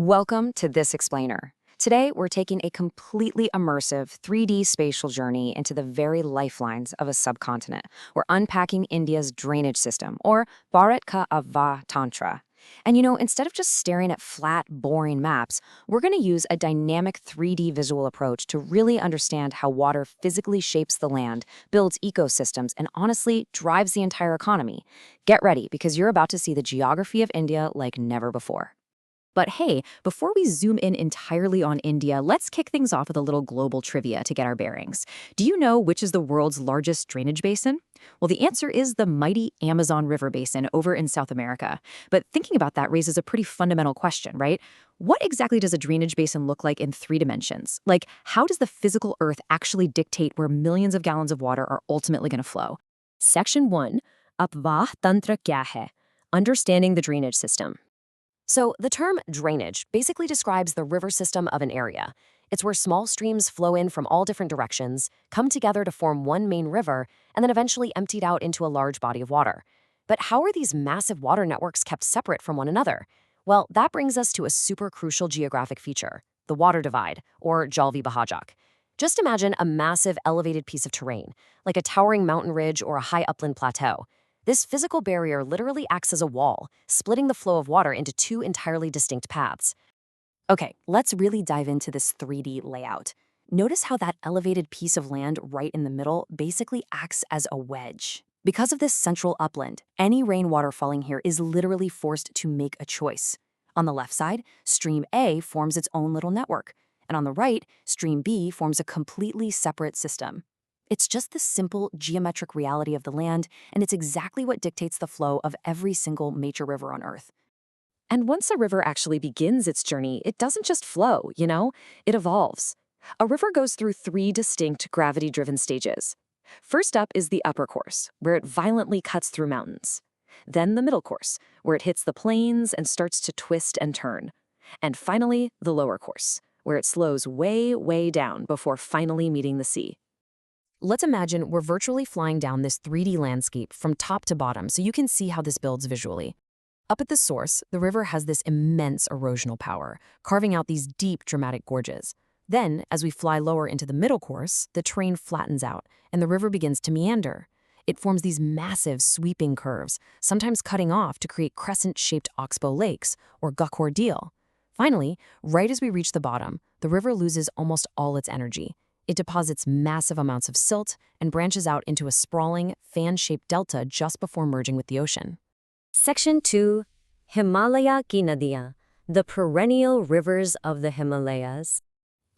Welcome to This Explainer. Today, we're taking a completely immersive 3D spatial journey into the very lifelines of a subcontinent. We're unpacking India's drainage system, or Bharat Ka Avva Tantra. And instead of just staring at flat, boring maps, we're going to use a dynamic 3D visual approach to really understand how water physically shapes the land, builds ecosystems, and honestly drives the entire economy. Get ready, because you're about to see the geography of India like never before. But hey, before we zoom in entirely on India, let's kick things off with a little global trivia to get our bearings. Do you know which is the world's largest drainage basin? Well, the answer is the mighty Amazon River Basin over in South America. But thinking about that raises a pretty fundamental question, right? What exactly does a drainage basin look like in 3 dimensions? Like, how does the physical Earth actually dictate where millions of gallons of water are ultimately going to flow? Section 1, Apvah Tantra Kya Hai? Understanding the drainage system. So, the term drainage basically describes the river system of an area. It's where small streams flow in from all different directions, come together to form one main river, and then eventually emptied out into a large body of water. But how are these massive water networks kept separate from one another? Well, that brings us to a super crucial geographic feature, the water divide, or Jalvi Bahajak. Just imagine a massive elevated piece of terrain, like a towering mountain ridge or a high upland plateau. This physical barrier literally acts as a wall, splitting the flow of water into 2 entirely distinct paths. Okay, let's really dive into this 3D layout. Notice how that elevated piece of land right in the middle basically acts as a wedge. Because of this central upland, any rainwater falling here is literally forced to make a choice. On the left side, Stream A forms its own little network, and on the right, Stream B forms a completely separate system. It's just the simple geometric reality of the land, and it's exactly what dictates the flow of every single major river on Earth. And once a river actually begins its journey, it doesn't just flow, it evolves. A river goes through 3 distinct gravity-driven stages. First up is the upper course, where it violently cuts through mountains. Then the middle course, where it hits the plains and starts to twist and turn. And finally, the lower course, where it slows way, way down before finally meeting the sea. Let's imagine we're virtually flying down this 3D landscape from top to bottom so you can see how this builds visually. Up at the source, the river has this immense erosional power, carving out these deep, dramatic gorges. Then, as we fly lower into the middle course, the terrain flattens out, and the river begins to meander. It forms these massive, sweeping curves, sometimes cutting off to create crescent-shaped oxbow lakes, or Gakor Deel. Finally, right as we reach the bottom, the river loses almost all its energy. It deposits massive amounts of silt and branches out into a sprawling, fan-shaped delta just before merging with the ocean. Section 2, Himalaya ki Nadiyan, the perennial rivers of the Himalayas.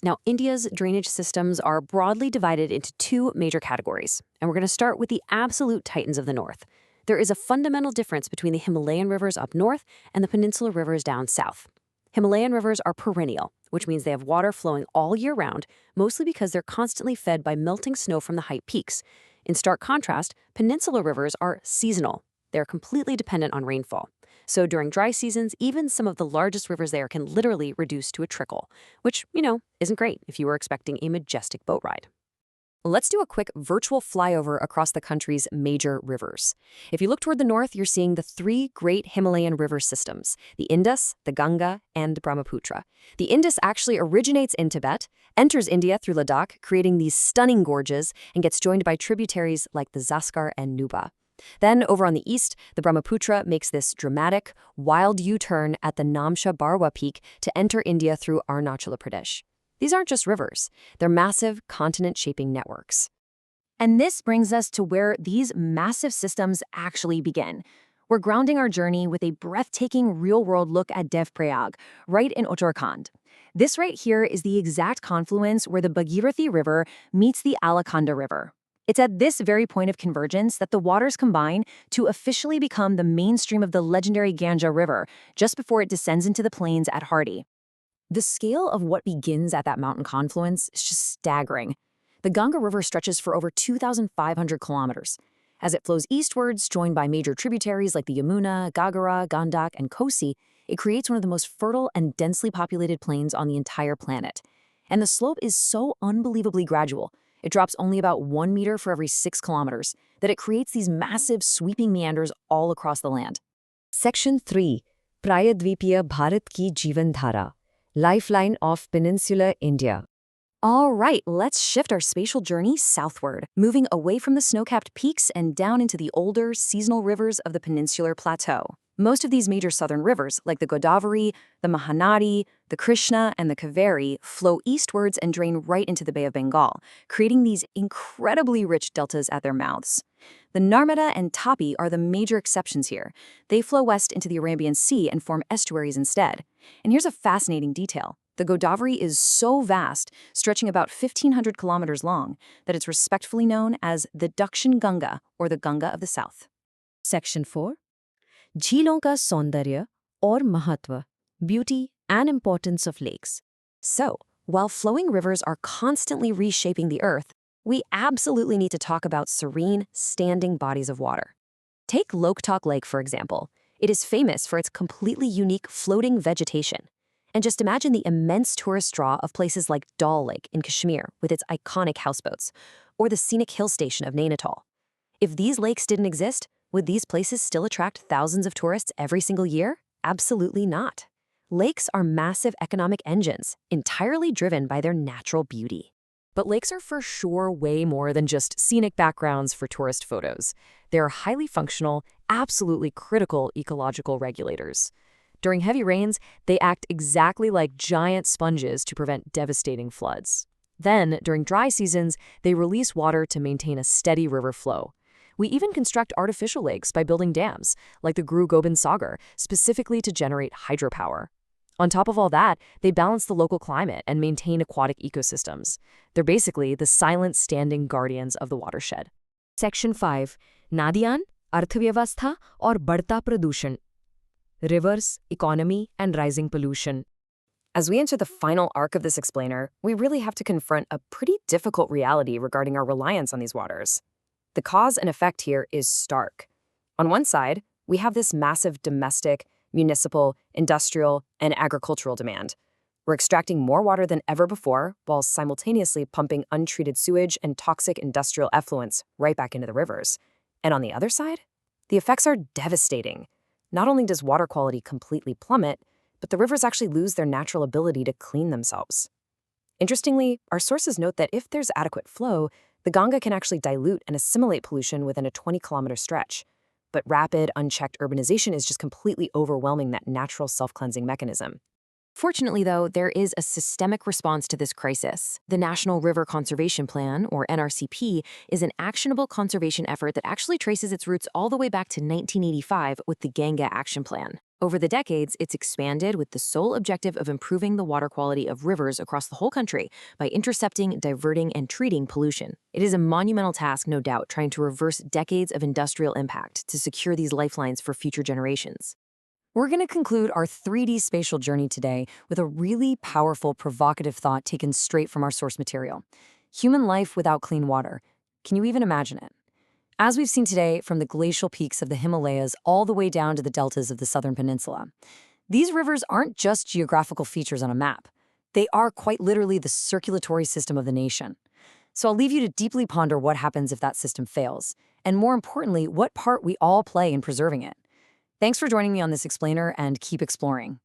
Now, India's drainage systems are broadly divided into 2 major categories, and we're going to start with the absolute titans of the north. There is a fundamental difference between the Himalayan rivers up north and the peninsular rivers down south. Himalayan rivers are perennial, which means they have water flowing all year round, mostly because they're constantly fed by melting snow from the high peaks. In stark contrast, peninsular rivers are seasonal. They're completely dependent on rainfall. So during dry seasons, even some of the largest rivers there can literally reduce to a trickle, which, isn't great if you were expecting a majestic boat ride. Let's do a quick virtual flyover across the country's major rivers. If you look toward the north, you're seeing the 3 great Himalayan river systems, the Indus, the Ganga, and Brahmaputra. The Indus actually originates in Tibet, enters India through Ladakh, creating these stunning gorges, and gets joined by tributaries like the Zaskar and Nuba. Then, over on the east, the Brahmaputra makes this dramatic, wild U-turn at the Namcha Barwa peak to enter India through Arunachal Pradesh. These aren't just rivers, they're massive, continent-shaping networks. And this brings us to where these massive systems actually begin. We're grounding our journey with a breathtaking real-world look at Devprayag, right in Uttarakhand. This right here is the exact confluence where the Bhagirathi River meets the Alaknanda River. It's at this very point of convergence that the waters combine to officially become the mainstream of the legendary Ganga River, just before it descends into the plains at Hardi. The scale of what begins at that mountain confluence is just staggering. The Ganga River stretches for over 2,500 kilometers. As it flows eastwards, joined by major tributaries like the Yamuna, Ghaghara, Gandak, and Kosi, it creates one of the most fertile and densely populated plains on the entire planet. And the slope is so unbelievably gradual, it drops only about 1 meter for every 6 kilometers, that it creates these massive, sweeping meanders all across the land. Section 3, प्रायद्वीपीय भारत की जीवन धारा, lifeline of peninsular India. All right, let's shift our spatial journey southward, moving away from the snow-capped peaks and down into the older, seasonal rivers of the peninsular plateau. Most of these major southern rivers, like the Godavari, the Mahanadi, the Krishna, and the Kaveri, flow eastwards and drain right into the Bay of Bengal, creating these incredibly rich deltas at their mouths. The Narmada and Tapi are the major exceptions here. They flow west into the Arabian Sea and form estuaries instead. And here's a fascinating detail. The Godavari is so vast, stretching about 1,500 kilometers long, that it's respectfully known as the Dakshin Ganga, or the Ganga of the South. Section 4. झीलों का सौंदर्य और महत्व, beauty and importance of lakes. So, while flowing rivers are constantly reshaping the earth, we absolutely need to talk about serene, standing bodies of water. Take Loktak Lake, for example. It is famous for its completely unique floating vegetation. And just imagine the immense tourist draw of places like Dal Lake in Kashmir with its iconic houseboats, or the scenic hill station of Nainital. If these lakes didn't exist, would these places still attract thousands of tourists every single year? Absolutely not. Lakes are massive economic engines, entirely driven by their natural beauty. But lakes are for sure way more than just scenic backgrounds for tourist photos. They are highly functional, absolutely critical ecological regulators. During heavy rains, they act exactly like giant sponges to prevent devastating floods. Then, during dry seasons, they release water to maintain a steady river flow. We even construct artificial lakes by building dams, like the Guru Gobind Sagar, specifically to generate hydropower. On top of all that, they balance the local climate and maintain aquatic ecosystems. They're basically the silent standing guardians of the watershed. Section 5. नादियाँ, अर्थव्यवस्था और बढ़ता प्रदूषण. Rivers, economy and rising pollution. As we enter the final arc of this explainer, we really have to confront a pretty difficult reality regarding our reliance on these waters. The cause and effect here is stark. On one side, we have this massive domestic, municipal, industrial, and agricultural demand. We're extracting more water than ever before while simultaneously pumping untreated sewage and toxic industrial effluents right back into the rivers. And on the other side, the effects are devastating. Not only does water quality completely plummet, but the rivers actually lose their natural ability to clean themselves. Interestingly, our sources note that if there's adequate flow, the Ganga can actually dilute and assimilate pollution within a 20-kilometer stretch. But rapid, unchecked urbanization is just completely overwhelming that natural self-cleansing mechanism. Fortunately, though, there is a systemic response to this crisis. The National River Conservation Plan, or NRCP, is an actionable conservation effort that actually traces its roots all the way back to 1985 with the Ganga Action Plan. Over the decades, it's expanded with the sole objective of improving the water quality of rivers across the whole country by intercepting, diverting, and treating pollution. It is a monumental task, no doubt, trying to reverse decades of industrial impact to secure these lifelines for future generations. We're going to conclude our 3D spatial journey today with a really powerful, provocative thought taken straight from our source material. Human life without clean water. Can you even imagine it? As we've seen today, from the glacial peaks of the Himalayas all the way down to the deltas of the southern peninsula, these rivers aren't just geographical features on a map. They are quite literally the circulatory system of the nation. So I'll leave you to deeply ponder what happens if that system fails, and more importantly, what part we all play in preserving it. Thanks for joining me on this explainer, and keep exploring.